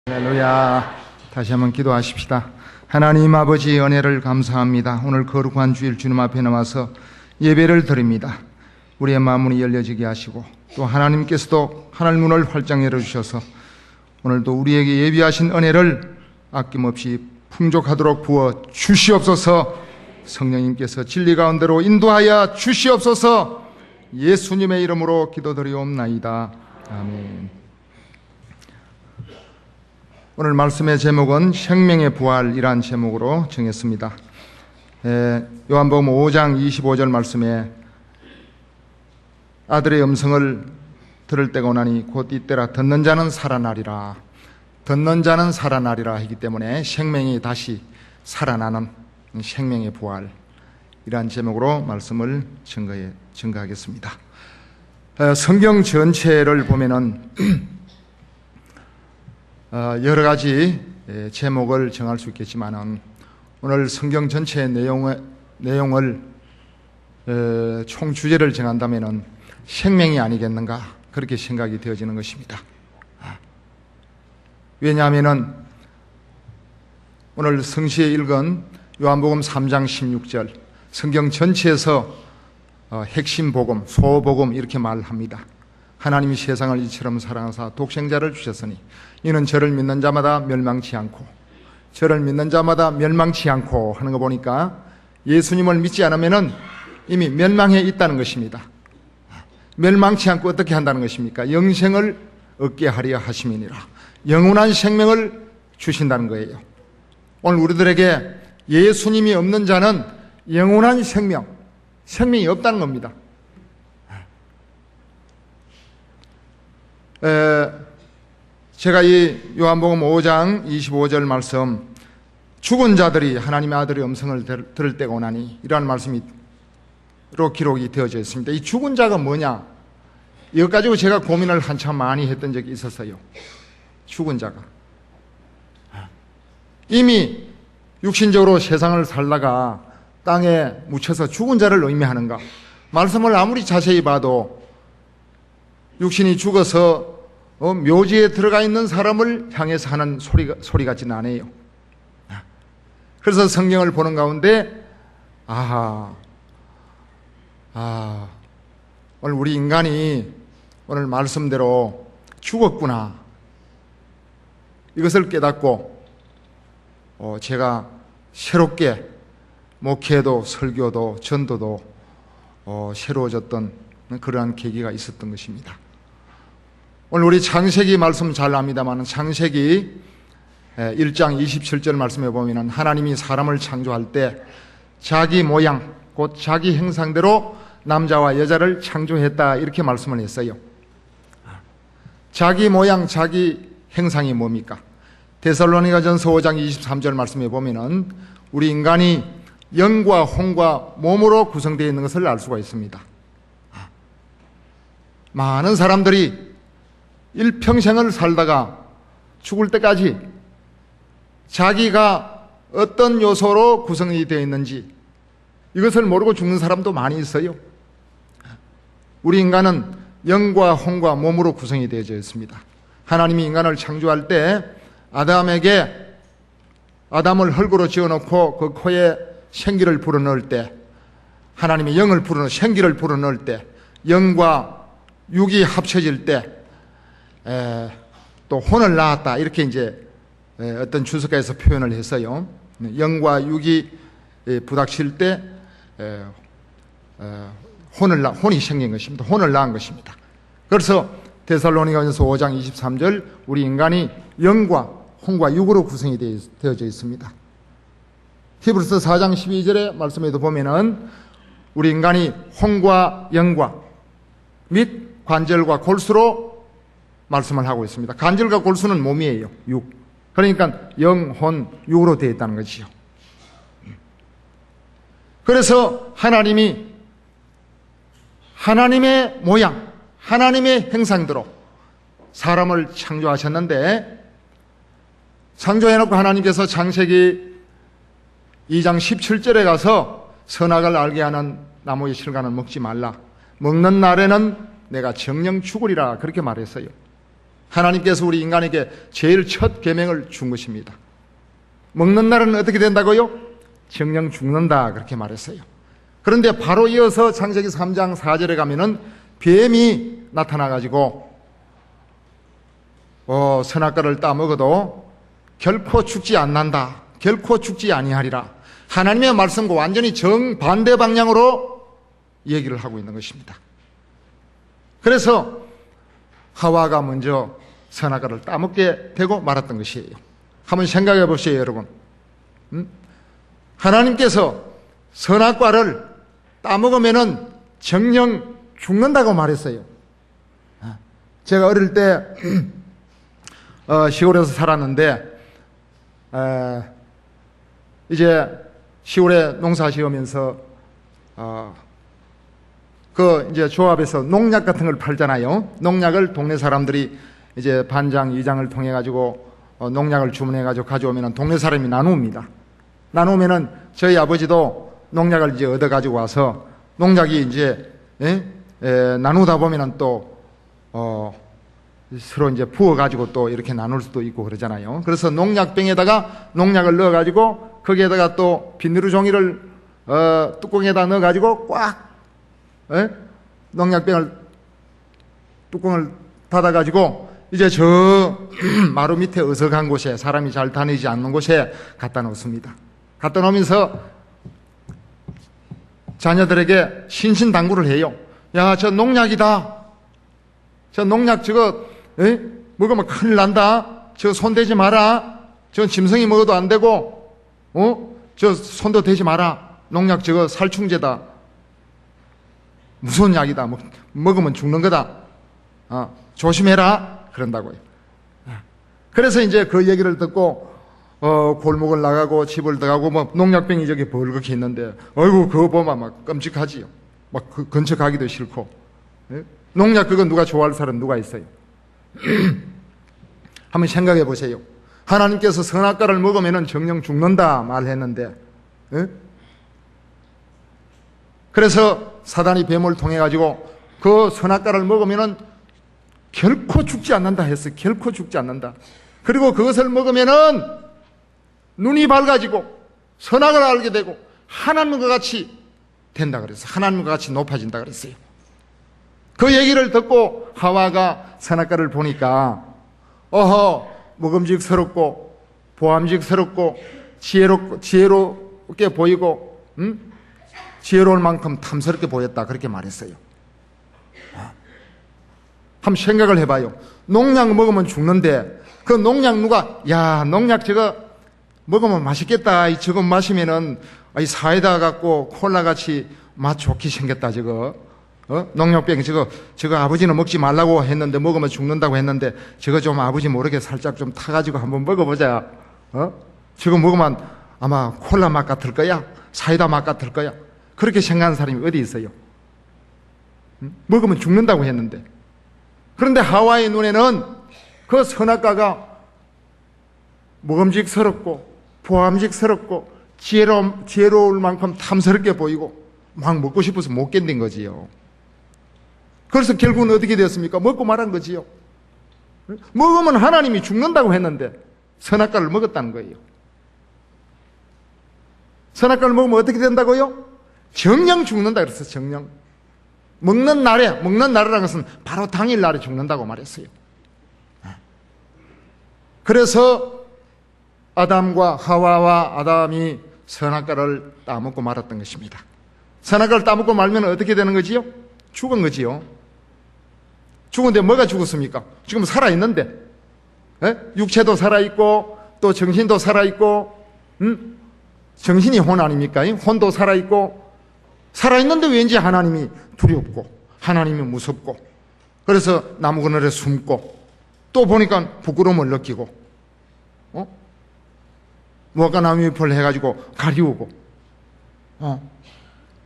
할렐루야. 다시 한번 기도하십시다. 하나님 아버지 은혜를 감사합니다. 오늘 거룩한 주일 주님 앞에 나와서 예배를 드립니다. 우리의 마음문이 열려지게 하시고 또 하나님께서도 하늘 문을 활짝 열어주셔서 오늘도 우리에게 예비하신 은혜를 아낌없이 풍족하도록 부어 주시옵소서. 성령님께서 진리 가운데로 인도하여 주시옵소서. 예수님의 이름으로 기도드리옵나이다. 아멘. 오늘 말씀의 제목은 생명의 부활이란 제목으로 정했습니다. 요한복음 5장 25절 말씀에 아들의 음성을 들을 때가 오나니 곧 이때라 듣는 자는 살아나리라. 듣는 자는 살아나리라 하기 때문에 생명이 다시 살아나는 생명의 부활이란 제목으로 말씀을 증거하겠습니다. 성경 전체를 보면은 여러 가지 제목을 정할 수 있겠지만은 오늘 성경 전체의 내용을 총 주제를 정한다면은 생명이 아니겠는가 그렇게 생각이 되어지는 것입니다. 왜냐하면은 오늘 성시에 읽은 요한복음 3장 16절 성경 전체에서 핵심 복음, 소복음 이렇게 말합니다. 하나님이 세상을 이처럼 사랑하사 독생자를 주셨으니 이는 저를 믿는 자마다 멸망치 않고 하는 거 보니까 예수님을 믿지 않으면은 이미 멸망해 있다는 것입니다. 멸망치 않고 어떻게 한다는 것입니까? 영생을 얻게 하려 하심이니라. 영원한 생명을 주신다는 거예요. 오늘 우리들에게 예수님이 없는 자는 영원한 생명이 없다는 겁니다. 제가 이 요한복음 5장 25절 말씀 죽은 자들이 하나님의 아들의 음성을 들을 때가 오나니 이러한 말씀으로 기록이 되어져 있습니다. 이 죽은 자가 뭐냐? 이것 가지고 제가 고민을 한참 많이 했던 적이 있었어요. 죽은 자가 이미 육신적으로 세상을 살다가 땅에 묻혀서 죽은 자를 의미하는가? 말씀을 아무리 자세히 봐도 육신이 죽어서 묘지에 들어가 있는 사람을 향해서 하는 소리 같지는 않아요. 그래서 성경을 보는 가운데 오늘 우리 인간이 오늘 말씀대로 죽었구나 이것을 깨닫고 제가 새롭게 목회도 설교도 전도도 새로워졌던 그러한 계기가 있었던 것입니다. 오늘 우리 창세기 말씀 잘 압니다만 창세기 1장 27절 말씀에 보면 하나님이 사람을 창조할 때 자기 모양 곧 자기 형상대로 남자와 여자를 창조했다 이렇게 말씀을 했어요. 자기 모양 자기 형상이 뭡니까? 데살로니가전서 5장 23절 말씀에 보면 우리 인간이 영과 혼과 몸으로 구성되어 있는 것을 알 수가 있습니다. 많은 사람들이 일평생을 살다가 죽을 때까지 자기가 어떤 요소로 구성이 되어 있는지 이것을 모르고 죽는 사람도 많이 있어요. 우리 인간은 영과 혼과 몸으로 구성이 되어져 있습니다. 하나님이 인간을 창조할 때 아담을 흙으로 지어놓고 그 코에 생기를 불어넣을 때 하나님이 영을 생기를 불어넣을 때 영과 육이 합쳐질 때 또 혼을 낳았다 이렇게 이제 어떤 주석가에서 표현을 했어요. 영과 육이 부닥칠 때 혼이 생긴 것입니다. 혼을 낳은 것입니다. 그래서 데살로니가전서 5장 23절 우리 인간이 영과 혼과 육으로 구성이 되어져 있습니다. 히브리서 4장 12절의 말씀에도 보면은 우리 인간이 혼과 영과 및 관절과 골수로 말씀을 하고 있습니다. 관절과 골수는 몸이에요. 육. 그러니까 영, 혼, 육으로 되어 있다는 것이죠. 그래서 하나님이 하나님의 모양, 하나님의 형상대로 사람을 창조하셨는데 창조해놓고 하나님께서 창세기 2장 17절에 가서 선악을 알게 하는 나무의 실과는 먹지 말라. 먹는 날에는 내가 정령 죽으리라 그렇게 말했어요. 하나님께서 우리 인간에게 제일 첫 계명을 준 것입니다. 먹는 날은 어떻게 된다고요? 정령 죽는다 그렇게 말했어요. 그런데 바로 이어서 창세기 3장 4절에 가면은 뱀이 나타나가지고 선악과를 따먹어도 결코 죽지 않는다. 결코 죽지 아니하리라. 하나님의 말씀과 완전히 정반대 방향으로 얘기를 하고 있는 것입니다. 그래서 하와가 먼저 선악과를 따먹게 되고 말았던 것이에요. 한번 생각해 보세요, 여러분. 하나님께서 선악과를 따먹으면은 정령 죽는다고 말했어요. 제가 어릴 때 시골에서 살았는데 이제 시골에 농사 지으면서 이제 조합에서 농약 같은 걸 팔잖아요. 농약을 동네 사람들이 이제 반장, 이장을 통해 가지고 농약을 주문해 가지고 가져오면은 동네 사람이 나눕니다. 나누면은 저희 아버지도 농약을 이제 얻어 가지고 와서 농약이 이제 나누다 보면은 또 서로 이제 부어 가지고 또 이렇게 나눌 수도 있고 그러잖아요. 그래서 농약병에다가 농약을 넣어 가지고 거기에다가 또 비닐루 종이를 뚜껑에다 넣어 가지고 꽉 농약병을 뚜껑을 닫아 가지고 이제 저 마루 밑에 어석한 곳에 사람이 잘 다니지 않는 곳에 갖다 놓습니다. 갖다 놓으면서 자녀들에게 신신당부를 해요. 야, 저 농약이다. 저 농약 저거 먹으면 큰일 난다. 저 손대지 마라. 저 짐승이 먹어도 안 되고 저 손도 대지 마라. 농약 저거 살충제다. 무서운 약이다. 먹으면 죽는 거다. 조심해라. 그런다고요. 그래서 이제 그 얘기를 듣고 골목을 나가고 집을 들어가고 뭐 농약병이 저기 벌겋게 있는데 어이구 그거 보면 막 끔찍하지요. 막 그 근처 가기도 싫고. 농약 그거 누가 좋아할 사람 누가 있어요? 한번 생각해 보세요. 하나님께서 선악과를 먹으면 정령 죽는다 말했는데 그래서 사단이 뱀을 통해 가지고 그 선악과를 먹으면 결코 죽지 않는다 했어요. 결코 죽지 않는다. 그리고 그것을 먹으면은 눈이 밝아지고 선악을 알게 되고 하나님과 같이 된다 그랬어요. 하나님과 같이 높아진다 그랬어요. 그 얘기를 듣고 하와가 선악과를 보니까 먹음직스럽고 보암직스럽고 지혜롭게 보이고 지혜로울 만큼 탐스럽게 보였다 그렇게 말했어요. 한번 생각을 해봐요. 농약 먹으면 죽는데 그 농약 누가 농약 저거 먹으면 맛있겠다. 저거 마시면은 이 사이다 갖고 콜라 같이 맛 좋게 생겼다 저거. 농약병 저거 아버지는 먹지 말라고 했는데 먹으면 죽는다고 했는데 저거 좀 아버지 모르게 살짝 좀 타가지고 한번 먹어보자. 저거 먹으면 아마 콜라 맛 같을 거야. 사이다 맛 같을 거야. 그렇게 생각하는 사람이 어디 있어요? 먹으면 죽는다고 했는데. 그런데 하와의 눈에는 그 선악과가 먹음직스럽고 보암직스럽고 지혜로울 만큼 탐스럽게 보이고 막 먹고 싶어서 못 견딘 거지요. 그래서 결국은 어떻게 되었습니까? 먹고 말한 거지요. 먹으면 하나님이 죽는다고 했는데 선악과를 먹었다는 거예요. 선악과를 먹으면 어떻게 된다고요? 정령 죽는다 그랬어요. 정령. 먹는 날이라는 것은 바로 당일날에 죽는다고 말했어요. 그래서 아담과 하와와 아담이 선악과를 따먹고 말았던 것입니다. 선악과를 따먹고 말면 어떻게 되는 거지요? 죽은 거지요. 죽은데 뭐가 죽었습니까? 지금 살아있는데 육체도 살아있고 또 정신도 살아있고 정신이 혼 아닙니까? 혼도 살아있고 살아있는데 왠지 하나님이 두렵고 하나님이 무섭고 그래서 나무 그늘에 숨고 또 보니까 부끄러움을 느끼고 무화과 나무 잎을 해가지고 가리우고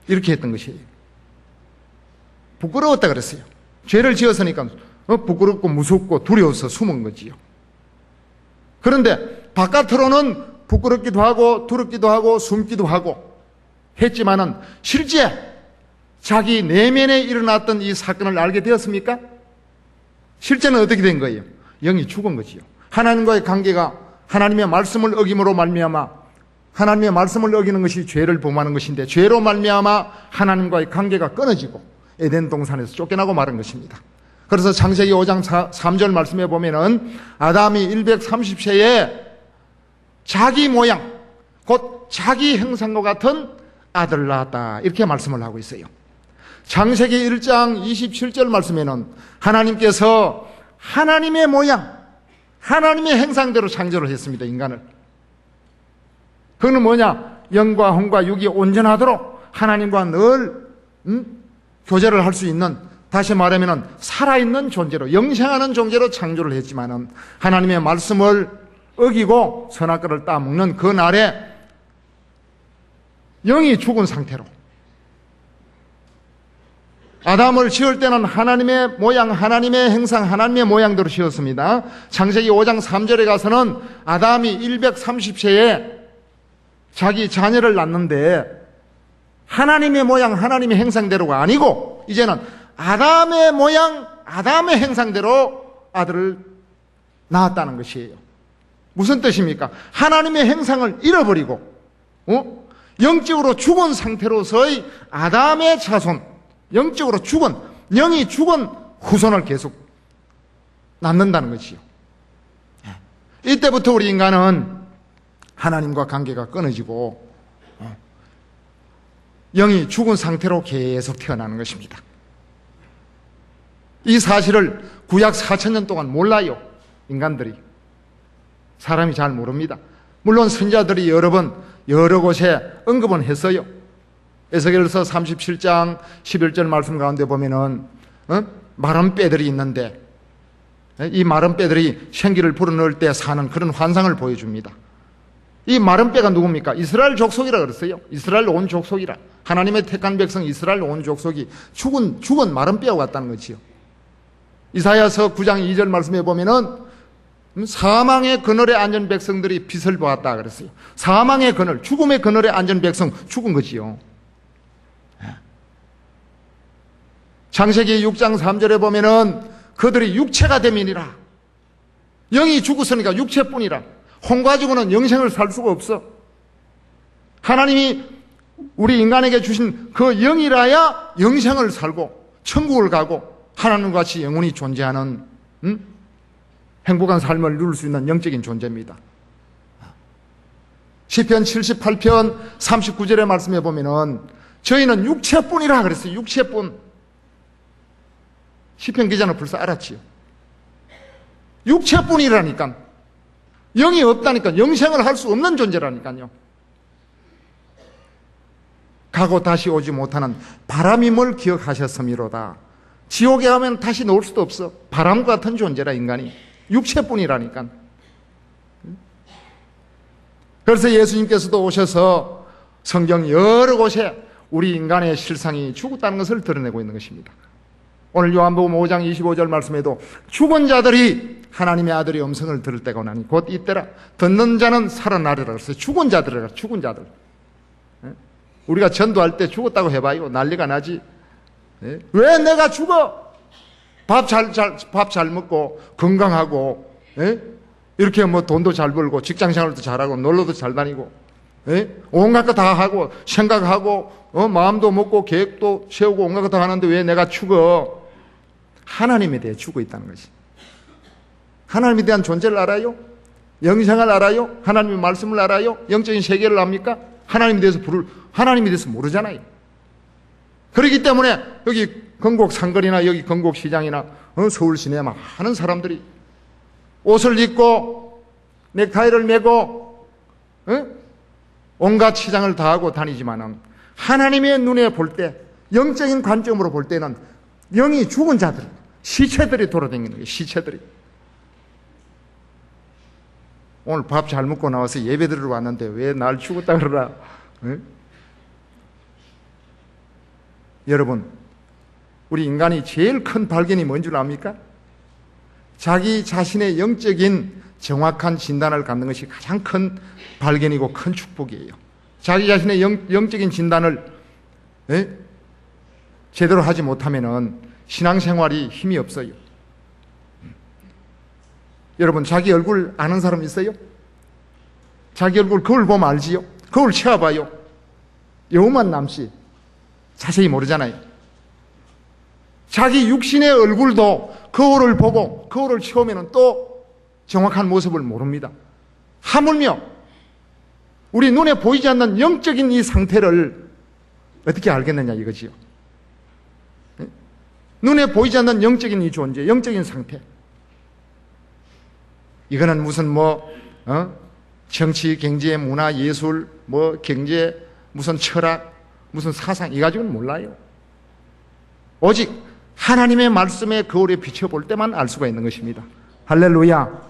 이렇게 했던 것이에요. 부끄러웠다 그랬어요. 죄를 지었으니까 부끄럽고 무섭고 두려워서 숨은 거지요. 그런데 바깥으로는 부끄럽기도 하고 두렵기도 하고 숨기도 하고 했지만은 실제 자기 내면에 일어났던 이 사건을 알게 되었습니까? 실제는 어떻게 된 거예요? 영이 죽은 거지요. 하나님과의 관계가 하나님의 말씀을 어김으로 말미암아, 하나님의 말씀을 어기는 것이 죄를 범하는 것인데, 죄로 말미암아 하나님과의 관계가 끊어지고 에덴 동산에서 쫓겨나고 마른 것입니다. 그래서 창세기 5장 3절 말씀에 보면은 아담이 130세에 자기 모양, 곧 자기 형상과 같은 아들을 낳았다, 이렇게 말씀을 하고 있어요. 창세기 1장 27절 말씀에는 하나님께서 하나님의 모양, 하나님의 형상대로 창조를 했습니다, 인간을. 그거는 뭐냐? 영과 혼과 육이 온전하도록 하나님과 늘 교제를 할 수 있는, 다시 말하면 살아있는 존재로, 영생하는 존재로 창조를 했지만은 하나님의 말씀을 어기고 선악과를 따먹는 그 날에 영이 죽은 상태로, 아담을 지을 때는 하나님의 모양, 하나님의 형상, 하나님의 모양대로 지었습니다. 창세기 5장 3절에 가서는 아담이 130세에 자기 자녀를 낳는데 하나님의 모양, 하나님의 형상대로가 아니고 이제는 아담의 모양, 아담의 형상대로 아들을 낳았다는 것이에요. 무슨 뜻입니까? 하나님의 형상을 잃어버리고 영적으로 죽은 상태로서의 아담의 자손, 영적으로 죽은, 영이 죽은 후손을 계속 낳는다는 것이요. 이때부터 우리 인간은 하나님과 관계가 끊어지고 영이 죽은 상태로 계속 태어나는 것입니다. 이 사실을 구약 4000년 동안 몰라요, 인간들이. 사람이 잘 모릅니다. 물론 선지자들이 여러 번 여러 곳에 언급은 했어요. 에스겔서 37장 11절 말씀 가운데 보면은 마른 뼈들이 있는데 이 마른 뼈들이 생기를 불어넣을 때 사는 그런 환상을 보여줍니다. 이 마른 뼈가 누굽니까? 이스라엘 족속이라 그랬어요. 이스라엘 온 족속이라. 하나님의 택한 백성 이스라엘 온 족속이 죽은 마른 뼈와 같다는 거지요. 이사야서 9장 2절 말씀에 보면은 사망의 그늘에 앉은 백성들이 빛을 보았다 그랬어요. 사망의 그늘, 죽음의 그늘에 앉은 백성, 죽은 거지요. 창세기 6장 3절에 보면은 그들이 육체가 됨이니라. 영이 죽었으니까 육체뿐이라. 혼 가지고는 영생을 살 수가 없어. 하나님이 우리 인간에게 주신 그 영이라야 영생을 살고 천국을 가고 하나님과 같이 영원히 존재하는 행복한 삶을 누릴 수 있는 영적인 존재입니다. 시편 78편 39절의 말씀에 보면은 저희는 육체뿐이라 그랬어요. 육체뿐. 시편 기자는 벌써 알았지요. 육체뿐이라니까. 영이 없다니까. 영생을 할 수 없는 존재라니까요. 가고 다시 오지 못하는 바람임을 기억하셨음이로다. 지옥에 가면 다시 나올 수도 없어. 바람 같은 존재라, 인간이. 육체뿐이라니까. 그래서 예수님께서도 오셔서 성경 여러 곳에 우리 인간의 실상이 죽었다는 것을 드러내고 있는 것입니다. 오늘 요한복음 5장 25절 말씀에도 죽은 자들이 하나님의 아들의 음성을 들을 때가 오나니 곧 이때라. 듣는 자는 살아나리라 그랬어요. 죽은 자들이라. 죽은 자들. 우리가 전도할 때 죽었다고 해봐요. 난리가 나지. 왜 내가 죽어? 밥 잘 먹고 건강하고 이렇게 뭐 돈도 잘 벌고 직장생활도 잘하고 놀러도 잘 다니고 온갖 거 다 하고 생각하고 마음도 먹고 계획도 세우고 온갖 거 다 하는데 왜 내가 죽어? 하나님에 대해 죽어 있다는 것이. 하나님에 대한 존재를 알아요? 영생을 알아요? 하나님의 말씀을 알아요? 영적인 세계를 압니까? 하나님에 대해서 모르잖아요. 그렇기 때문에 여기 건곡 상거리나 여기 건곡 시장이나 서울 시내 많은 사람들이 옷을 입고 넥타이를 메고 온갖 시장을 다 하고 다니지만은 하나님의 눈에 볼 때, 영적인 관점으로 볼 때는 영이 죽은 자들, 시체들이 돌아다니는 거예요. 시체들이. 오늘 밥 잘 먹고 나와서 예배 드리러 왔는데 왜 날 죽었다 그러라. 여러분, 우리 인간이 제일 큰 발견이 뭔 줄 압니까? 자기 자신의 영적인 정확한 진단을 갖는 것이 가장 큰 발견이고 큰 축복이에요. 자기 자신의 영적인 진단을 제대로 하지 못하면은 신앙생활이 힘이 없어요. 여러분, 자기 얼굴 아는 사람 있어요? 자기 얼굴 거울 보면 알지요? 거울 채워봐요. 여우만 남씨 자세히 모르잖아요. 자기 육신의 얼굴도 거울을 보고 거울을 채우면 또 정확한 모습을 모릅니다. 하물며 우리 눈에 보이지 않는 영적인 이 상태를 어떻게 알겠느냐 이거지요. 눈에 보이지 않는 영적인 이 존재, 영적인 상태. 이거는 무슨 정치, 경제, 문화, 예술, 경제, 무슨 철학, 무슨 사상, 이 가지고는 몰라요. 오직 하나님의 말씀에 거울에 비춰볼 때만 알 수가 있는 것입니다. 할렐루야.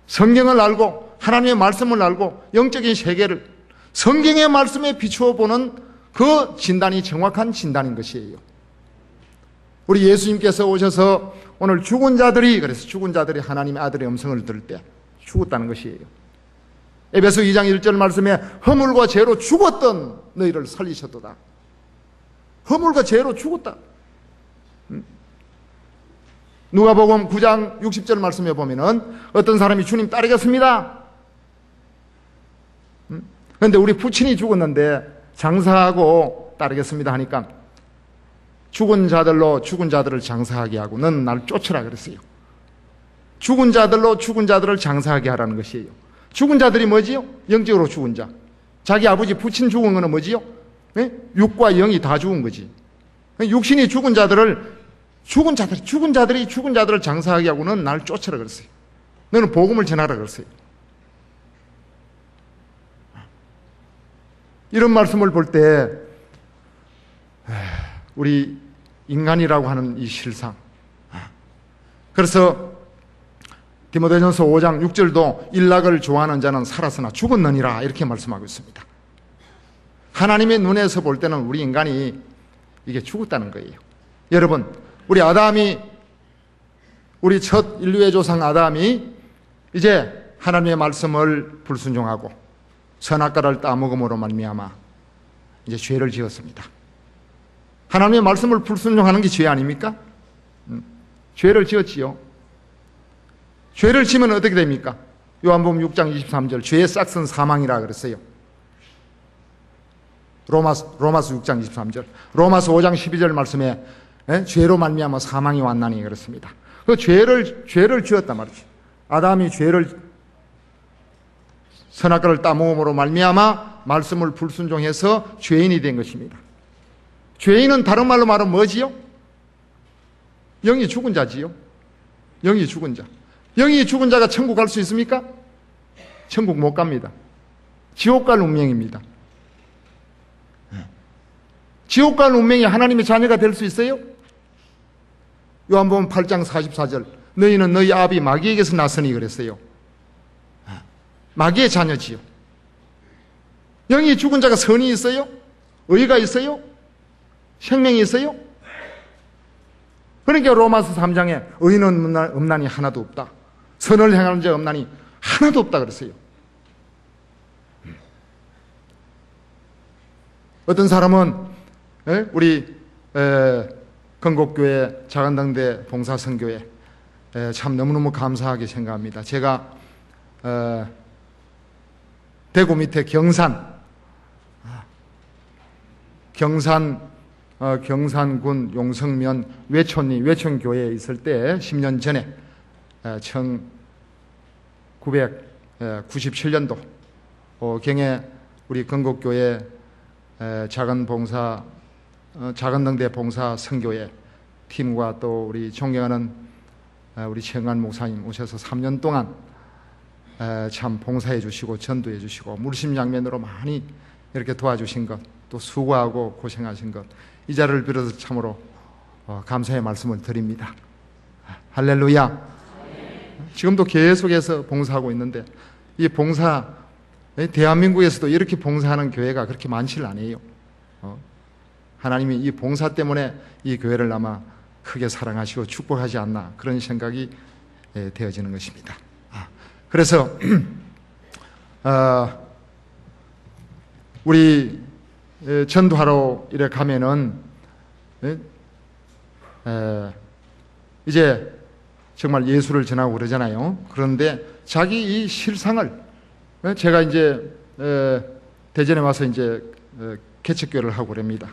성경을 알고 하나님의 말씀을 알고 영적인 세계를 성경의 말씀에 비추어 보는 그 진단이 정확한 진단인 것이에요. 우리 예수님께서 오셔서 오늘 죽은 자들이, 그래서 죽은 자들이 하나님의 아들의 음성을 들을 때 죽었다는 것이에요. 에베소 2장 1절 말씀에 허물과 죄로 죽었던 너희를 살리셨도다. 허물과 죄로 죽었다. 누가복음 9장 60절 말씀에 보면은 어떤 사람이 주님 따르겠습니다. 그런데 우리 부친이 죽었는데 장사하고 따르겠습니다 하니까 죽은 자들로 죽은 자들을 장사하게 하고 너는 나를 쫓으라 그랬어요. 죽은 자들로 죽은 자들을 장사하게 하라는 것이에요. 죽은 자들이 뭐지요? 영적으로 죽은 자. 자기 아버지 부친 죽은 거는 뭐지요? 육과 영이 다 죽은 거지. 육신이 죽은 자들을 죽은 자들을 장사하게 하고는 나를 쫓으라 그랬어요. 너는 복음을 전하라 그랬어요. 이런 말씀을 볼 때 우리 인간이라고 하는 이 실상, 그래서 디모데전서 5장 6절도 일락을 좋아하는 자는 살았으나 죽었느니라 이렇게 말씀하고 있습니다. 하나님의 눈에서 볼 때는 우리 인간이 이게 죽었다는 거예요. 여러분, 우리 첫 인류의 조상 아담이 이제 하나님의 말씀을 불순종하고 선악과를 따먹음으로 말미암아 이제 죄를 지었습니다. 하나님의 말씀을 불순종하는 게 죄 아닙니까? 죄를 지었지요. 죄를 지면 어떻게 됩니까? 요한복음 6장 23절 죄의 싹은 사망이라 그랬어요. 로마서 6장 23절, 로마서 5장 12절 말씀에 죄로 말미암아 사망이 왔나니 그렇습니다. 그 죄를 지었단 말이죠. 아담이 죄를 선악과를 따먹음으로 말미암아 말씀을 불순종해서 죄인이 된 것입니다. 죄인은 다른 말로 말하면 뭐지요? 영이 죽은 자지요. 영이 죽은 자. 영이 죽은 자가 천국 갈 수 있습니까? 천국 못 갑니다. 지옥 갈 운명입니다. 지옥 갈 운명이 하나님의 자녀가 될 수 있어요? 요한복음 8장 44절 너희는 너희 아비 마귀에게서 났으니 그랬어요. 마귀의 자녀지요. 영이 죽은 자가 선이 있어요? 의가 있어요? 생명이 있어요? 그러니까 로마서 3장에 의인은 없나니 하나도 없다. 선을 행하는 자 없나니 하나도 없다 그랬어요. 어떤 사람은 우리 건국교회 자간당대 봉사선교회 참 너무너무 감사하게 생각합니다. 제가 대구 밑에 경산군 용성면 외촌교회에 있을 때 10년 전에 1997년도 경에 우리 건국교회 자간당대 봉사 선교회 팀과 또 우리 존경하는 우리 최영환 목사님 오셔서 3년 동안 참 봉사해 주시고 전도해 주시고 물심양면으로 많이 이렇게 도와주신 것, 또 수고하고 고생하신 것, 이 자리를 빌어서 참으로 감사의 말씀을 드립니다. 할렐루야. 지금도 계속해서 봉사하고 있는데 이 봉사, 대한민국에서도 이렇게 봉사하는 교회가 그렇게 많지는 않아요. 하나님이 이 봉사 때문에 이 교회를 아마 크게 사랑하시고 축복하지 않나 그런 생각이 되어지는 것입니다. 그래서 우리 전도하러 이래 가면은 이제 정말 예수를 전하고 그러잖아요. 그런데 자기 이 실상을, 제가 이제 대전에 와서 이제 개척교회를 하고 그럽니다.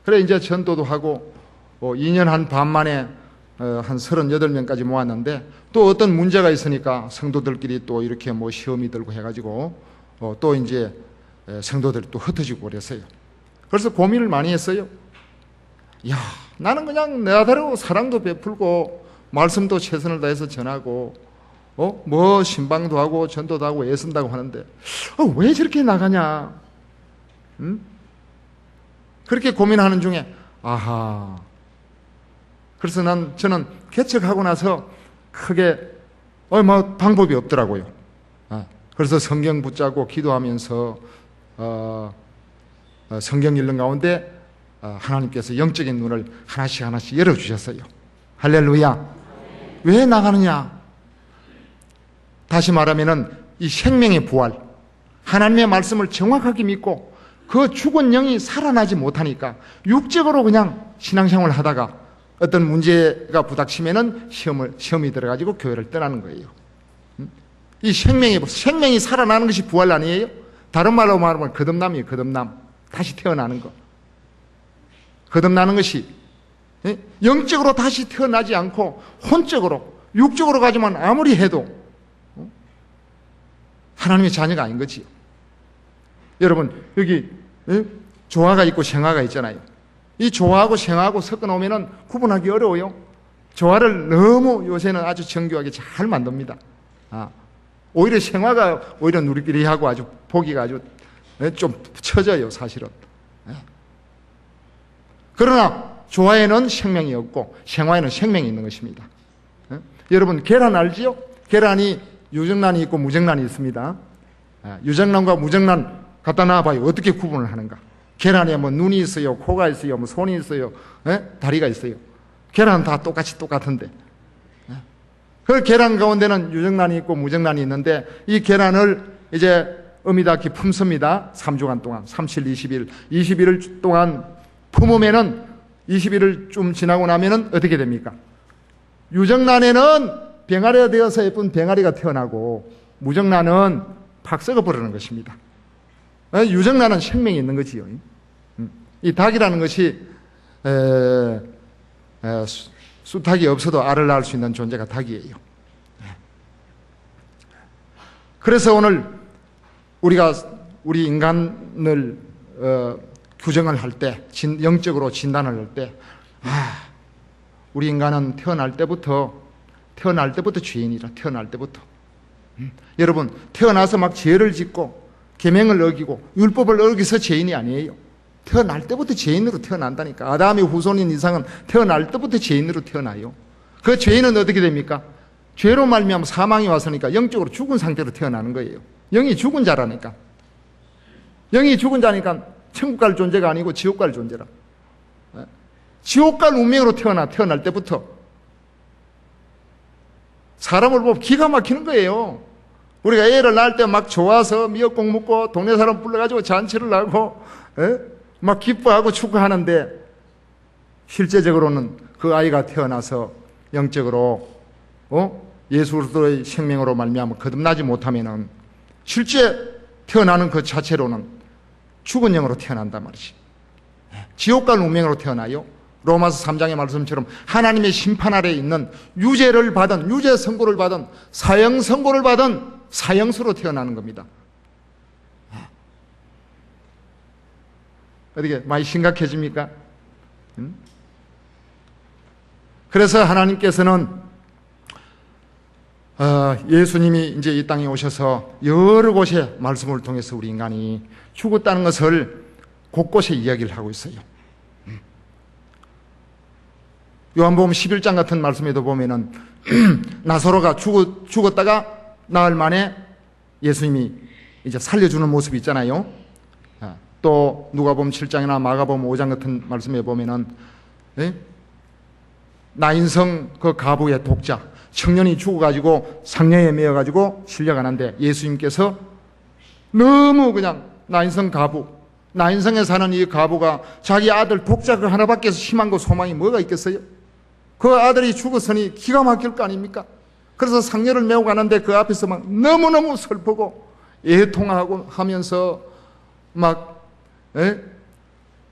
그래 이제 전도도 하고 2년 한 반 만에 한 38명까지 모았는데, 또 어떤 문제가 있으니까 성도들끼리 또 이렇게 뭐 시험이 들고 해가지고 또 이제 성도들이 또 흩어지고 그랬어요. 그래서 고민을 많이 했어요. 야, 나는 그냥 내다대로 사랑도 베풀고 말씀도 최선을 다해서 전하고 뭐 신방도 하고 전도도 하고 애쓴다고 하는데 왜 저렇게 나가냐? 그렇게 고민하는 중에 그래서 저는 개척하고 나서 크게 뭐 방법이 없더라고요. 그래서 성경 붙잡고 기도하면서 성경 읽는 가운데 하나님께서 영적인 눈을 하나씩 열어주셨어요. 할렐루야. 왜 나가느냐? 다시 말하면은 이 생명의 부활, 하나님의 말씀을 정확하게 믿고 그 죽은 영이 살아나지 못하니까 육적으로 그냥 신앙생활을 하다가 어떤 문제가 부닥치면은 시험이 들어가지고 교회를 떠나는 거예요. 이 생명이 살아나는 것이 부활 아니에요? 다른 말로 말하면 거듭남이에요. 거듭남. 다시 태어나는 거. 거듭나는 것이 영적으로 다시 태어나지 않고 혼적으로, 육적으로 가지만 아무리 해도 하나님의 자녀가 아닌 거지요. 여러분, 여기 조화가 있고 생화가 있잖아요. 이 조화하고 생화하고 섞어 놓으면 구분하기 어려워요. 조화를 너무 요새는 아주 정교하게 잘 만듭니다. 오히려 생화가 오히려 누리끼리하고 아주 보기가 아주 좀 처져요, 사실은. 그러나 조화에는 생명이 없고 생화에는 생명이 있는 것입니다. 여러분, 계란 알지요? 계란이 유정란이 있고 무정란이 있습니다. 유정란과 무정란 갖다 놔봐요. 어떻게 구분을 하는가? 계란에 뭐 눈이 있어요, 코가 있어요, 뭐 손이 있어요, 다리가 있어요. 계란은 다 똑같은데. 그 계란 가운데는 유정란이 있고 무정란이 있는데, 이 계란을 이제 어미닫기 품습니다. 3주간 동안, 37, 20일, 20일 동안 품으면은 20일을 좀 지나고 나면은 어떻게 됩니까? 유정란에는 병아리가 되어서 예쁜 병아리가 태어나고, 무정란은 팍 썩어버리는 것입니다. 유정란은 생명이 있는 거지요. 이 닭이라는 것이 수탉이 없어도 알을 낳을 수 있는 존재가 닭이에요. 그래서 오늘 우리 인간을 규정을 할 때, 영적으로 진단을 할 때, 우리 인간은 태어날 때부터 죄인이라. 태어날 때부터. 여러분, 태어나서 막 죄를 짓고 계명을 어기고 율법을 어기서 죄인이 아니에요. 태어날 때부터 죄인으로 태어난다니까. 아담의 후손인 이상은 태어날 때부터 죄인으로 태어나요. 그 죄인은 어떻게 됩니까? 죄로 말미암아 사망이 왔으니까 영적으로 죽은 상태로 태어나는 거예요. 영이 죽은 자라니까. 영이 죽은 자니까 천국 갈 존재가 아니고 지옥 갈 존재라. 지옥 갈 운명으로 태어날 때부터 사람을 보면 기가 막히는 거예요. 우리가 애를 낳을 때 막 좋아서 미역국 먹고 동네 사람 불러가지고 잔치를 하고 막 기뻐하고 축하하는데, 실제적으로는 그 아이가 태어나서 영적으로 예수 그리스도의 생명으로 말미암아 거듭나지 못하면은 실제 태어나는 그 자체로는 죽은 영으로 태어난단 말이지. 지옥 갈 운명으로 태어나요. 로마서 3장의 말씀처럼 하나님의 심판 아래에 있는 유죄 선고를 받은 사형 선고를 받은 사형수로 태어나는 겁니다. 어떻게 많이 심각해집니까? 그래서 하나님께서는 예수님이 이제 이 땅에 오셔서 여러 곳에 말씀을 통해서 우리 인간이 죽었다는 것을 곳곳에 이야기를 하고 있어요. 요한복음 11장 같은 말씀에도 보면은 나사로가 죽었다가 나흘 만에 예수님이 이제 살려주는 모습이 있잖아요. 또 누가복음 7장이나 마가복음 5장 같은 말씀에 보면은 나인성 그 가부의 독자 청년이 죽어가지고 상녀에 매여가지고 실려가는데, 예수님께서 너무 그냥 나인성에 사는 이 가부가 자기 아들 독자 그 하나밖에 심한 거 소망이 뭐가 있겠어요? 그 아들이 죽었으니 기가 막힐 거 아닙니까? 그래서 상녀를 메고 가는데 그 앞에서 막 너무너무 슬프고 애통하고 하면서 막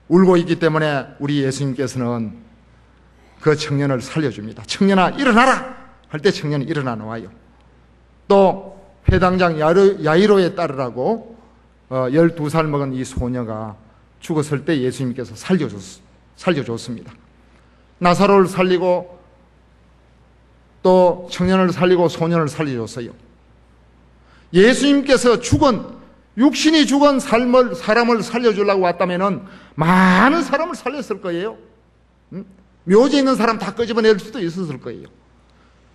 울고 있기 때문에 우리 예수님께서는 그 청년을 살려줍니다. 청년아 일어나라 할 때 청년이 일어나 놓아요. 또 회당장 야이로의 딸이라고 12살 먹은 이 소녀가 죽었을 때 예수님께서 살려줬습니다. 나사로를 살리고 또 청년을 살리고 소년을 살려줬어요. 예수님께서 육신이 죽은 사람을 살려주려고 왔다면 많은 사람을 살렸을 거예요. 묘지에 있는 사람 다 끄집어낼 수도 있었을 거예요.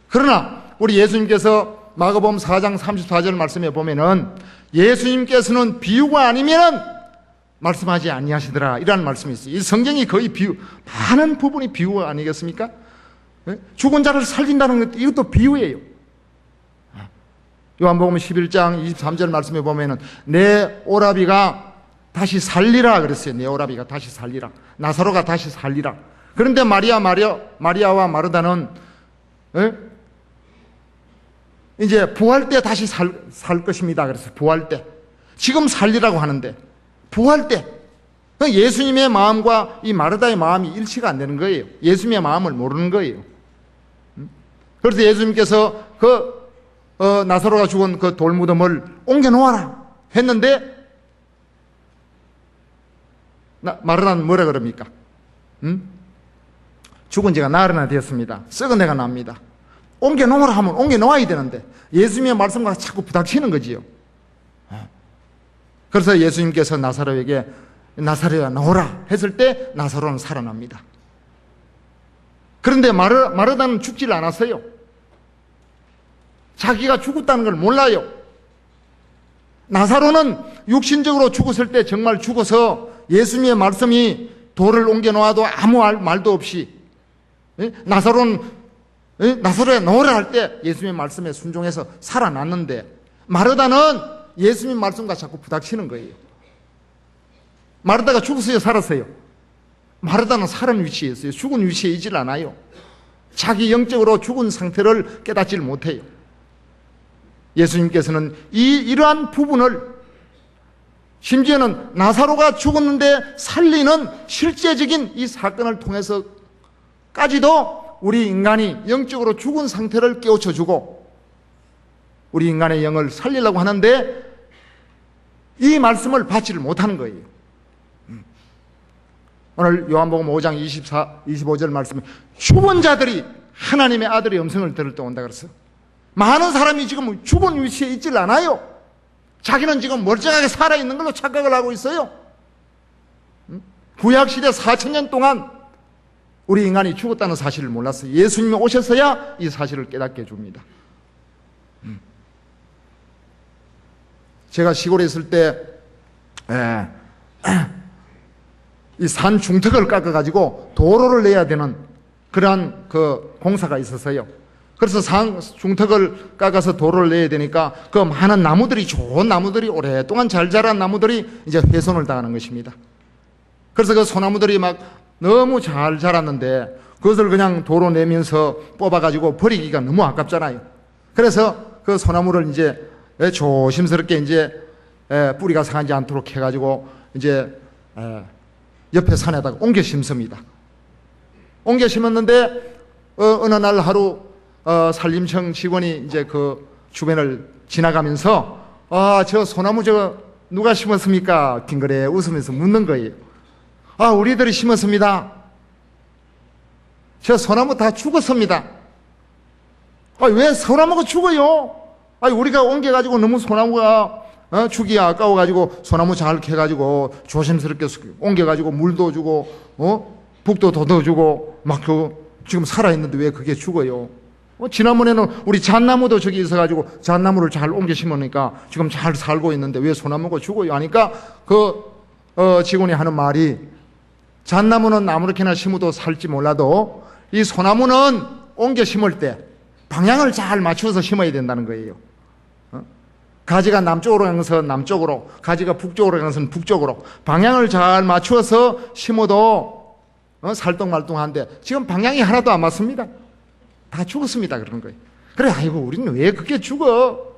그러나 우리 예수님께서 마가복음 4장 34절 말씀에 보면은 예수님께서는 비유가 아니면 말씀하지 아니하시더라 이라는 말씀이 있어요. 이 성경이 거의 많은 부분이 비유 아니겠습니까? 죽은 자를 살린다는 것도 이것도 비유예요. 요한복음 11장 23절 말씀에 보면은 내 오라비가 다시 살리라 그랬어요. 내 오라비가 다시 살리라. 나사로가 다시 살리라. 그런데 마리아와 마르다는 이제 부활 때 다시 살 것입니다. 그래서 부활 때 지금 살리라고 하는데 부활 때 예수님의 마음과 이 마르다의 마음이 일치가 안 되는 거예요. 예수님의 마음을 모르는 거예요. 그래서 예수님께서 나사로가 죽은 그 돌무덤을 옮겨 놓아라 했는데 마르다는 뭐라 그럽니까? 죽은 지가 나흘이나 되었습니다. 썩은 내가 납니다. 옮겨 놓으라 하면 옮겨 놓아야 되는데 예수님의 말씀과 자꾸 부닥치는 거지요. 그래서 예수님께서 나사로에게 나사로야 나오라 했을 때 나사로는 살아납니다. 그런데 마르다는 죽질 않았어요. 자기가 죽었다는 걸 몰라요. 나사로는 육신적으로 죽었을 때 정말 죽어서 예수님의 말씀이 돌을 옮겨 놓아도 아무 말도 없이 나사로야 놓으라 할 때 예수님의 말씀에 순종해서 살아났는데 마르다는 예수님 말씀과 자꾸 부닥치는 거예요. 마르다가 죽었어요, 살았어요? 마르다는 살은 위치에 있어요. 죽은 위치에 있질 않아요. 자기 영적으로 죽은 상태를 깨닫질 못해요. 예수님께서는 이러한 부분을 심지어는 나사로가 죽었는데 살리는 실제적인 이 사건을 통해서까지도 우리 인간이 영적으로 죽은 상태를 깨우쳐주고 우리 인간의 영을 살리려고 하는데 이 말씀을 받지를 못하는 거예요. 오늘 요한복음 5장 25절 말씀에 죽은 자들이 하나님의 아들의 음성을 들을 때 온다 그랬어요. 많은 사람이 지금 죽은 위치에 있질 않아요. 자기는 지금 멀쩡하게 살아있는 걸로 착각을 하고 있어요. 구약시대 4,000년 동안 우리 인간이 죽었다는 사실을 몰랐어요. 예수님이 오셔서야 이 사실을 깨닫게 해줍니다. 제가 시골에 있을 때 이 산 중턱을 깎아가지고 도로를 내야 되는 그러한 그 공사가 있었어요. 그래서 산 중턱을 깎아서 도로를 내야 되니까 그 많은 나무들이, 좋은 나무들이, 오랫동안 잘 자란 나무들이 이제 훼손을 당하는 것입니다. 그래서 그 소나무들이 막 너무 잘 자랐는데 그것을 그냥 도로 내면서 뽑아가지고 버리기가 너무 아깝잖아요. 그래서 그 소나무를 이제 조심스럽게 이제 뿌리가 상하지 않도록 해가지고 이제 옆에 산에다가 옮겨 심습니다. 옮겨 심었는데 어느 날 하루 산림청 직원이 이제 그 주변을 지나가면서 저 소나무 저거 누가 심었습니까? 빙그레 웃으면서 묻는 거예요. 우리들이 심었습니다. 저 소나무 다 죽었습니다. 왜 소나무가 죽어요? 우리가 옮겨가지고 너무 소나무가 죽이 아까워가지고 소나무 잘 캐가지고 조심스럽게 옮겨가지고 물도 주고 북도 돋워주고 막 지금 살아있는데 왜 그게 죽어요? 지난번에는 우리 잣나무도 저기 있어가지고 잣나무를 잘 옮겨 심으니까 지금 잘 살고 있는데 왜 소나무가 죽어요? 하니까 직원이 하는 말이 잣나무는 아무렇게나 심어도 살지 몰라도 이 소나무는 옮겨 심을 때 방향을 잘 맞춰서 심어야 된다는 거예요. 가지가 남쪽으로 향해서 남쪽으로, 가지가 북쪽으로 향해서 북쪽으로 방향을 잘 맞추어서 심어도 살똥말똥한데 지금 방향이 하나도 안 맞습니다. 다 죽었습니다. 그런 거예요. 그래, 아이고, 우리는 왜 그렇게 죽어?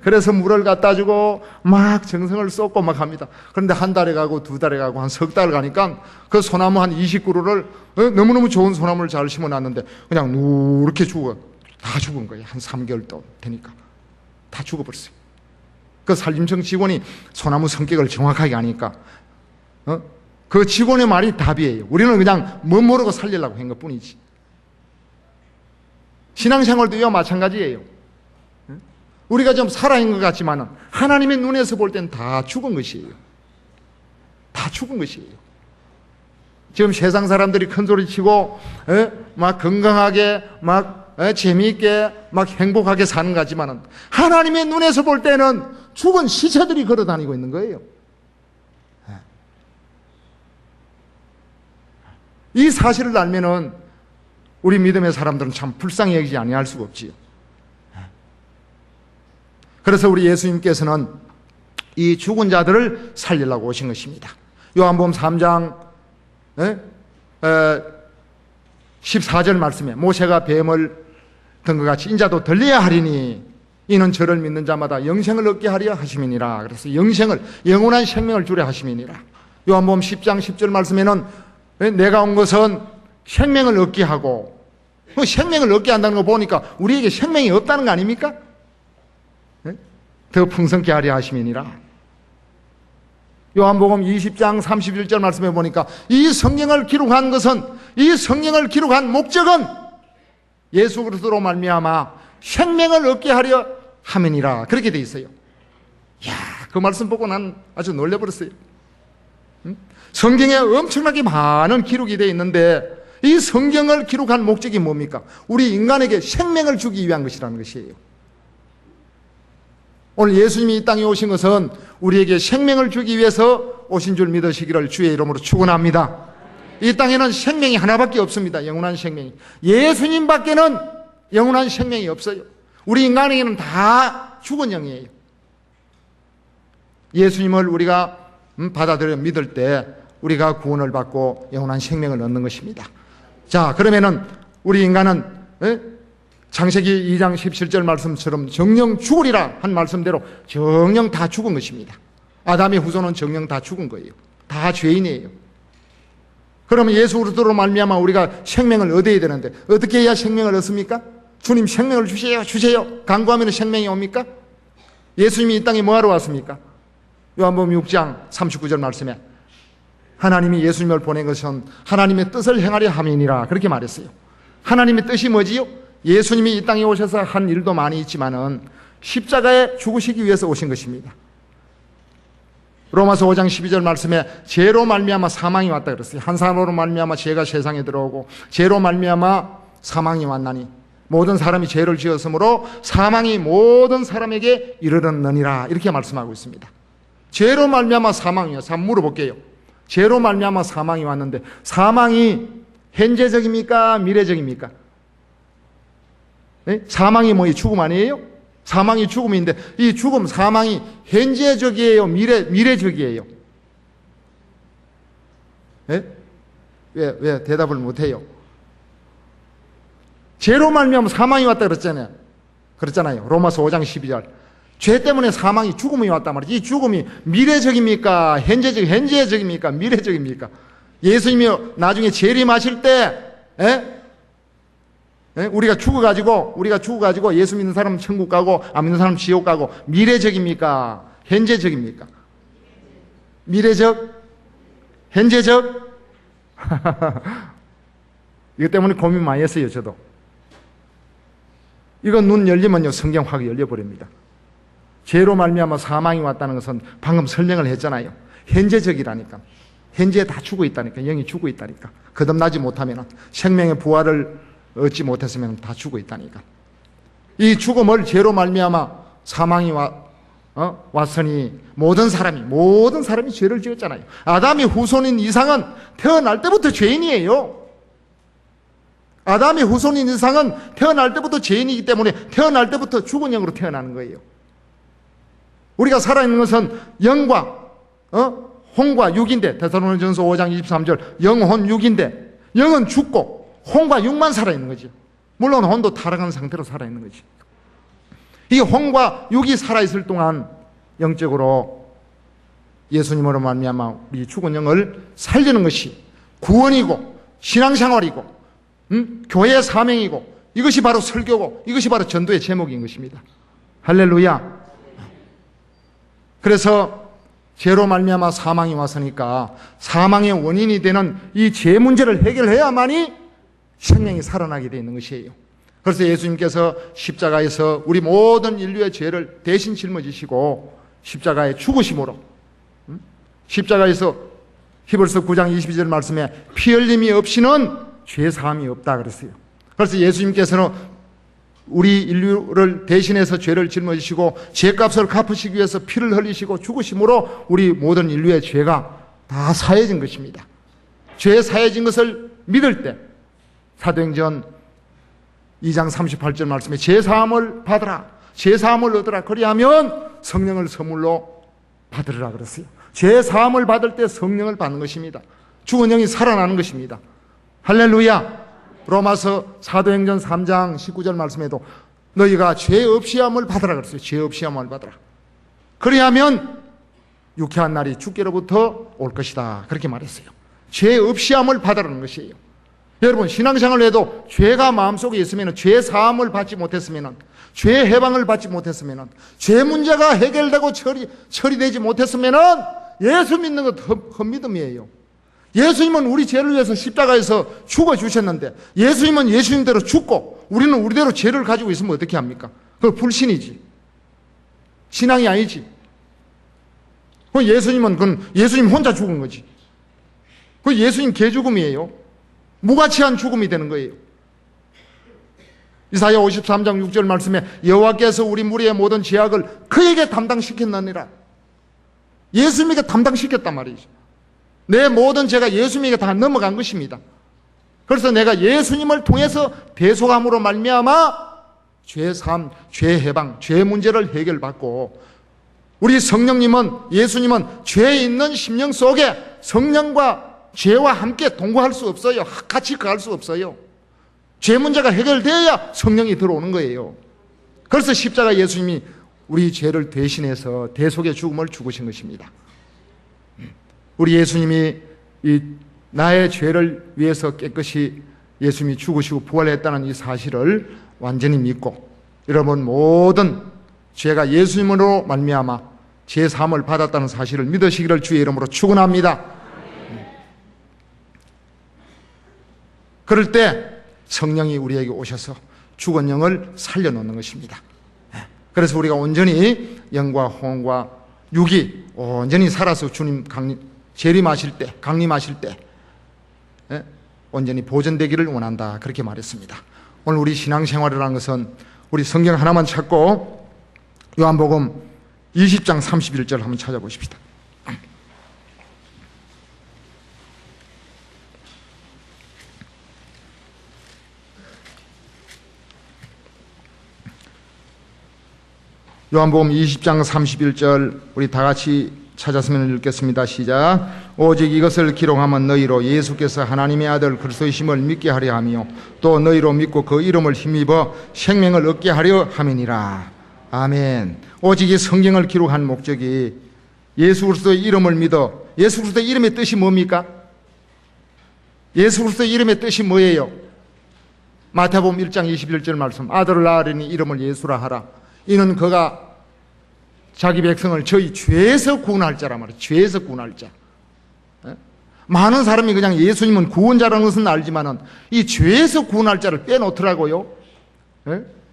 그래서 물을 갖다 주고 막 정성을 쏟고 막 합니다. 그런데 한 달에 가고 두 달에 가고 한 석 달 가니까 그 소나무 한 20그루를 너무너무 좋은 소나무를 잘 심어놨는데 그냥 누렇게 죽어. 다 죽은 거예요. 한 3개월 또 되니까 다 죽어버렸어요. 그 산림청 직원이 소나무 성격을 정확하게 아니까 그 직원의 말이 답이에요. 우리는 그냥 못 모르고 살리려고 한 것뿐이지. 신앙생활도 이와 마찬가지예요. 우리가 좀 살아있는 것 같지만 하나님의 눈에서 볼 때는 다 죽은 것이에요. 다 죽은 것이에요. 지금 세상 사람들이 큰 소리 치고 막 건강하게 막 재미있게 막 행복하게 사는 것 같지만 하나님의 눈에서 볼 때는 죽은 시체들이 걸어다니고 있는 거예요. 이 사실을 알면은 우리 믿음의 사람들은 참 불쌍히 여기지 아니할 수가 없지요. 그래서 우리 예수님께서는 이 죽은 자들을 살리려고 오신 것입니다. 요한복음 3장 14절 말씀에 모세가 뱀을 든 것 같이 인자도 들려야 하리니 이는 저를 믿는 자마다 영생을 얻게 하려 하심이니라. 그래서 영생을, 영원한 생명을 주려 하심이니라. 요한복음 10장 10절 말씀에는 내가 온 것은 생명을 얻게 하고, 생명을 얻게 한다는 거 보니까 우리에게 생명이 없다는 거 아닙니까? 더 풍성케 하려 하심이니라. 요한복음 20장 31절 말씀해 보니까 이 성경을 기록한 것은, 이 성경을 기록한 목적은 예수 그리스도로 말미암아 생명을 얻게 하려 함이니라. 그렇게 돼 있어요. 이야, 그 말씀 보고 난 아주 놀라버렸어요. 성경에 엄청나게 많은 기록이 되어 있는데 이 성경을 기록한 목적이 뭡니까? 우리 인간에게 생명을 주기 위한 것이라는 것이에요. 오늘 예수님이 이 땅에 오신 것은 우리에게 생명을 주기 위해서 오신 줄 믿으시기를 주의 이름으로 축원합니다. 이 땅에는 생명이 하나밖에 없습니다. 영원한 생명이. 예수님 밖에는 영원한 생명이 없어요. 우리 인간에게는 다 죽은 영이에요. 예수님을 우리가 받아들여 믿을 때 우리가 구원을 받고 영원한 생명을 얻는 것입니다. 자, 그러면은 우리 인간은 창세기 2장 17절 말씀처럼 정령 죽으리라 한 말씀대로 정령 다 죽은 것입니다. 아담의 후손은 정령 다 죽은 거예요. 다 죄인이에요. 그러면 예수 그리스도로 말미암아 우리가 생명을 얻어야 되는데 어떻게 해야 생명을 얻습니까? 주님 생명을 주세요, 주세요. 간구하면 생명이 옵니까? 예수님이 이 땅에 뭐하러 왔습니까? 요한복음 6장 39절 말씀에 하나님이 예수님을 보낸 것은 하나님의 뜻을 행하려 함이니라 그렇게 말했어요. 하나님의 뜻이 뭐지요? 예수님이 이 땅에 오셔서 한 일도 많이 있지만은 십자가에 죽으시기 위해서 오신 것입니다. 로마서 5장 12절 말씀에 죄로 말미암아 사망이 왔다 그랬어요. 한 사람으로 말미암아 죄가 세상에 들어오고 죄로 말미암아 사망이 왔나니 모든 사람이 죄를 지었으므로 사망이 모든 사람에게 이르렀느니라 이렇게 말씀하고 있습니다. 죄로 말미암아 사망이요. 한번 물어볼게요. 죄로 말미암아 사망이 왔는데 사망이 현재적입니까? 미래적입니까? 네? 사망이 뭐예요? 죽음 아니에요? 사망이 죽음인데 이 죽음, 사망이 현재적이에요? 미래적이에요? 네? 왜 대답을 못해요? 죄로 말미암아 사망이 왔다 그랬잖아요. 로마서 5장 12절. 죄 때문에 사망이, 죽음이 왔단 말이에요. 이 죽음이 미래적입니까? 현재적입니까? 미래적입니까? 예수님이 나중에 재림하실 때, 우리가 죽어가지고 예수 믿는 사람은 천국 가고 안 믿는 사람은 지옥 가고 미래적입니까? 현재적입니까? 미래적? 현재적? 이것 때문에 고민 많이 했어요, 저도. 이거 눈 열리면요, 성경 확 열려버립니다. 죄로 말미암아 사망이 왔다는 것은 방금 설명을 했잖아요. 현재적이라니까. 현재에 다 죽어 있다니까. 영이 죽어 있다니까. 거듭나지 못하면 생명의 부활을 얻지 못했으면 다 죽어 있다니까. 이 죽음을 죄로 말미암아 사망이 왔으니 모든 사람이 죄를 지었잖아요. 아담의 후손인 이상은 태어날 때부터 죄인이에요. 아담의 후손인 이상은 태어날 때부터 죄인이기 때문에 태어날 때부터 죽은 영으로 태어나는 거예요. 우리가 살아있는 것은 영과 혼과 육인데, 데살로니가전서 5장 23절 영혼 육인데 영은 죽고 혼과 육만 살아있는 거죠. 물론 혼도 타락한 상태로 살아있는 거지. 이 혼과 육이 살아있을 동안 영적으로 예수님으로 말미암아 우리 죽은 영을 살리는 것이 구원이고 신앙생활이고 교회의 사명이고 이것이 바로 설교고 이것이 바로 전도의 제목인 것입니다. 할렐루야. 그래서 죄로 말미암아 사망이 왔으니까 사망의 원인이 되는 이 죄 문제를 해결해야만이 생명이 살아나게 되어 있는 것이에요. 그래서 예수님께서 십자가에서 우리 모든 인류의 죄를 대신 짊어지시고 십자가에 죽으심으로 십자가에서 히브리서 9장 22절 말씀에 피 흘림이 없이는 죄 사함이 없다 그랬어요. 그래서 예수님께서는 우리 인류를 대신해서 죄를 짊어지시고 죄값을 갚으시기 위해서 피를 흘리시고 죽으심으로 우리 모든 인류의 죄가 다 사해진 것입니다. 죄 사해진 것을 믿을 때 사도행전 2장 38절 말씀에 죄사함을 받으라, 죄사함을 얻으라, 그리하면 성령을 선물로 받으리라 그랬어요. 죄사함을 받을 때 성령을 받는 것입니다. 죽은 영이 살아나는 것입니다. 할렐루야. 로마서 사도행전 3장 19절 말씀에도 너희가 죄 없이 함을 받으라 그랬어요. 죄 없이 함을 받으라. 그리하면 유쾌한 날이 주께로부터 올 것이다 그렇게 말했어요. 죄 없이 함을 받으라는 것이에요. 여러분 신앙생활을 해도 죄가 마음속에 있으면, 죄 사함을 받지 못했으면, 죄 해방을 받지 못했으면, 죄 문제가 해결되고 처리되지 못했으면 예수 믿는 것 헛믿음이에요. 예수님은 우리 죄를 위해서 십자가에서 죽어주셨는데 예수님은 예수님대로 죽고 우리는 우리대로 죄를 가지고 있으면 어떻게 합니까? 그건 불신이지, 신앙이 아니지. 그건 예수님 혼자 죽은 거지. 그 예수님 개죽음이에요. 무가치한 죽음이 되는 거예요. 이사야 53장 6절 말씀에 여호와께서 우리 무리의 모든 죄악을 그에게 담당시켰느니라. 예수님에게 담당시켰단 말이죠. 내 모든 죄가 예수님에게 다 넘어간 것입니다. 그래서 내가 예수님을 통해서 대속함으로 말미암아 죄 사함, 죄 해방, 죄 문제를 해결받고, 우리 성령님은, 예수님은 죄 있는 심령 속에 성령과 죄와 함께 동거할 수 없어요. 같이 가할 수 없어요. 죄 문제가 해결돼야 성령이 들어오는 거예요. 그래서 십자가 예수님이 우리 죄를 대신해서 대속의 죽음을 죽으신 것입니다. 우리 예수님이 나의 죄를 위해서 깨끗이 예수님이 죽으시고 부활했다는 이 사실을 완전히 믿고, 여러분 모든 죄가 예수님으로 말미암아 죄 사함을 받았다는 사실을 믿으시기를 주의 이름으로 축원합니다. 그럴 때 성령이 우리에게 오셔서 죽은 영을 살려놓는 것입니다. 그래서 우리가 온전히 영과 혼과 육이 온전히 살아서 주님 재림하실 때, 강림하실 때 온전히 보존되기를 원한다 그렇게 말했습니다. 오늘 우리 신앙생활이라는 것은 우리 성경 하나만 찾고 요한복음 20장 31절 한번 찾아보십시다. 요한복음 20장 31절 우리 다 같이 찾았으면 읽겠습니다. 시작. 오직 이것을 기록하면 너희로 예수께서 하나님의 아들 그리스도이심을 믿게 하려 하며 또 너희로 믿고 그 이름을 힘입어 생명을 얻게 하려 함이니라. 아멘. 오직 이 성경을 기록한 목적이 예수 그리스도의 이름을 믿어. 예수 그리스도의 이름의 뜻이 뭡니까? 예수 그리스도의 이름의 뜻이 뭐예요? 마태복음 1장 21절 말씀, 아들을 낳으리니 이름을 예수라 하라. 이는 그가 자기 백성을 저희 죄에서 구원할 자란 말이에요. 죄에서 구원할 자. 많은 사람이 그냥 예수님은 구원자라는 것은 알지만은 이 죄에서 구원할 자를 빼놓더라고요.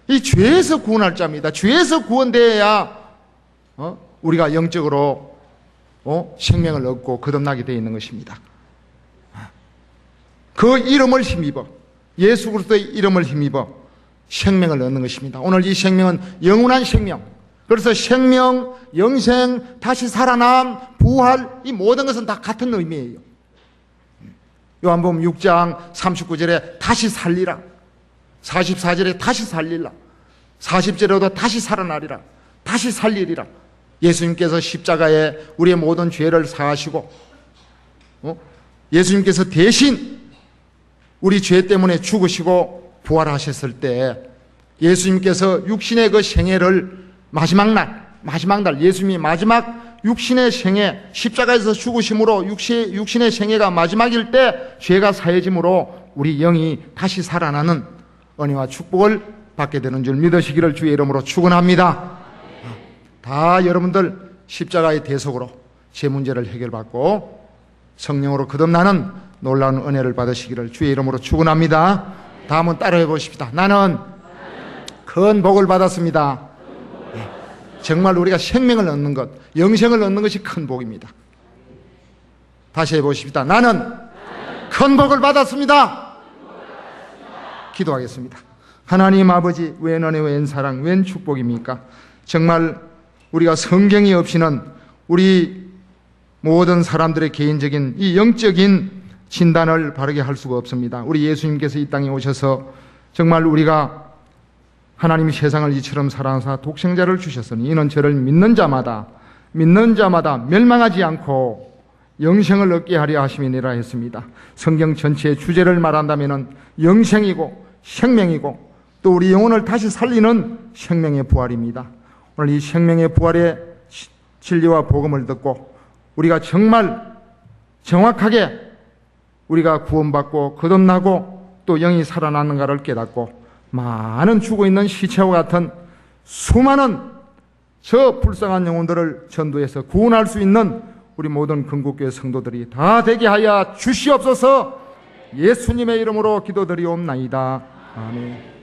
이 죄에서 구원할 자입니다. 죄에서 구원되어야 우리가 영적으로 생명을 얻고 거듭나게 되어 있는 것입니다. 그 이름을 힘입어, 예수 그리스도의 이름을 힘입어 생명을 얻는 것입니다. 오늘 이 생명은 영원한 생명, 그래서 생명, 영생, 다시 살아남, 부활, 이 모든 것은 다 같은 의미예요. 요한복음 6장 39절에 다시 살리라, 44절에 다시 살리라, 40절에도 다시 살아나리라, 다시 살리리라. 예수님께서 십자가에 우리의 모든 죄를 사하시고 예수님께서 대신 우리 죄 때문에 죽으시고 부활하셨을 때 예수님께서 육신의 그 생애를 마지막 날 예수님이 마지막 육신의 생애, 십자가에서 죽으심으로 육신의 생애가 마지막일 때 죄가 사해짐으로 우리 영이 다시 살아나는 은혜와 축복을 받게 되는 줄 믿으시기를 주의 이름으로 축원합니다. 다 여러분들 십자가의 대속으로 제 문제를 해결받고 성령으로 거듭나는 놀라운 은혜를 받으시기를 주의 이름으로 축원합니다. 다음은 따라해 보십시다. 나는 큰 복을 받았습니다. 정말 우리가 생명을 얻는 것, 영생을 얻는 것이 큰 복입니다. 다시 해보십시다. 나는 큰 복을 받았습니다. 기도하겠습니다. 하나님 아버지, 웬 은혜, 웬 사랑, 웬 축복입니까? 정말 우리가 성경이 없이는 우리 모든 사람들의 개인적인 이 영적인 진단을 바르게 할 수가 없습니다. 우리 예수님께서 이 땅에 오셔서 정말 우리가 하나님이 세상을 이처럼 사랑하사 독생자를 주셨으니 이는 저를 믿는 자마다 멸망하지 않고 영생을 얻게 하려 하심이니라 했습니다. 성경 전체의 주제를 말한다면 영생이고 생명이고 또 우리 영혼을 다시 살리는 생명의 부활입니다. 오늘 이 생명의 부활의 진리와 복음을 듣고 우리가 정말 정확하게 우리가 구원받고 거듭나고 또 영이 살아나는가를 깨닫고 많은 죽어있는 시체와 같은 수많은 저 불쌍한 영혼들을 전도해서 구원할 수 있는 우리 모든 건국교회 성도들이 다 되게 하여 주시옵소서. 예수님의 이름으로 기도드리옵나이다. 아멘.